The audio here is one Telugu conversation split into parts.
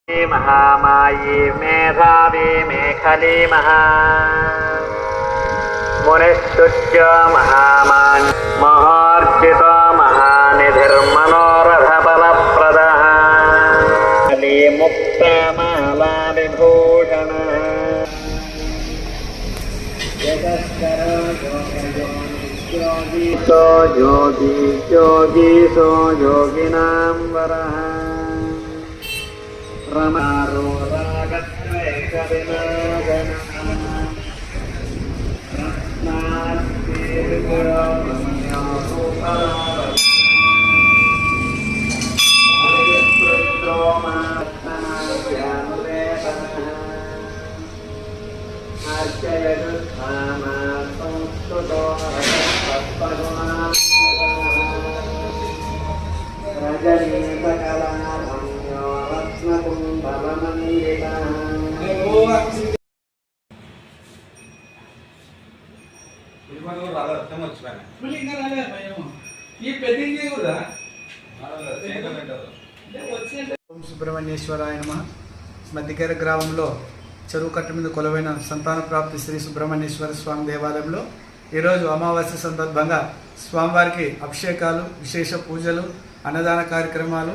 महामायी मेधावी मेखली मुनिस्तुत्य महामान् महार्जित महानिधिर्मनोरथफलप्रदः कलिमुक्तमाला विभूषण योगी योगी सो योगिनां वरः रमारो సుబ్రహ్మణ్యేశ్వరాయ నమః. మధ్యకేర గ్రామంలో చెరువు కట్ట మీద కొలువైన సంతాన ప్రాప్తి శ్రీ సుబ్రహ్మణ్యేశ్వర స్వామి దేవాలయంలో ఈరోజు అమావాస్య సందర్భంగా స్వామివారికి అభిషేకాలు, విశేష పూజలు, అన్నదాన కార్యక్రమాలు,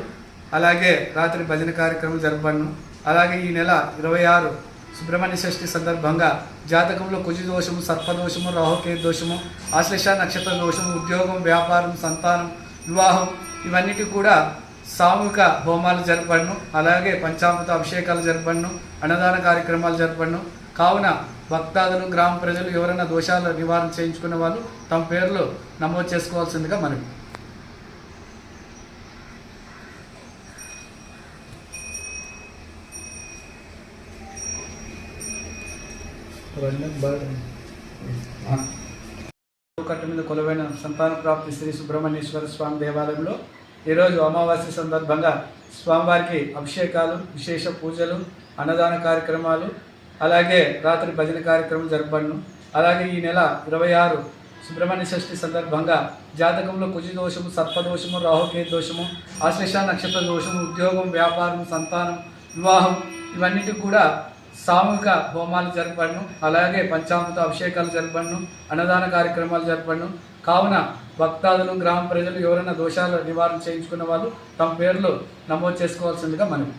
అలాగే రాత్రి భజన కార్యక్రమం జరపబడును. అలాగే ఈ నెల 26 సుబ్రహ్మణ్య షష్ఠి సందర్భంగా జాతకంలో కుజి దోషము, సర్పదోషము, రాహుకేతు దోషము, ఆశ్లేష నక్షత్ర దోషము, ఉద్యోగం, వ్యాపారం, సంతానం, వివాహం ఇవన్నిటి కూడా సామూహిక హోమాలు జరపబడును. అలాగే పంచామృత అభిషేకాలు జరపబడును, అన్నదాన కార్యక్రమాలు జరపబడును. కావున భక్తాదులు, గ్రామ ప్రజలు ఎవరైనా దోషాలు నివారణ చేయించుకున్న వాళ్ళు తమ పేర్లు నమోదు చేసుకోవాల్సిందిగా మనవి. కట్ట మీద కొలువైన సంతాన ప్రాప్తి శ్రీ సుబ్రహ్మణ్యేశ్వర స్వామి దేవాలయంలో ఈరోజు అమావాస్య సందర్భంగా స్వామివారికి అభిషేకాలు, విశేష పూజలు, అన్నదాన కార్యక్రమాలు, అలాగే రాత్రి భజన కార్యక్రమం జరపబడును. అలాగే ఈ నెల 26 సుబ్రహ్మణ్య షష్ఠి సందర్భంగా జాతకంలో కుజి దోషము, సర్పదోషము, రాహుకేతు దోషము, ఆశ్లేష నక్షత్ర దోషము, ఉద్యోగం, వ్యాపారం, సంతానం, వివాహం ఇవన్నిటి కూడా సామూహిక హోమాలు జరపబడును. అలాగే పంచామృత అభిషేకాలు జరపబడును, అన్నదాన కార్యక్రమాలు జరపబడును. కావున భక్తాదులు, గ్రామ ప్రజలు ఎవరైనా దోషాలు నివారణ చేయించుకున్న వాళ్ళు తమ పేర్లు నమోదు చేసుకోవాల్సిందిగా మనవి.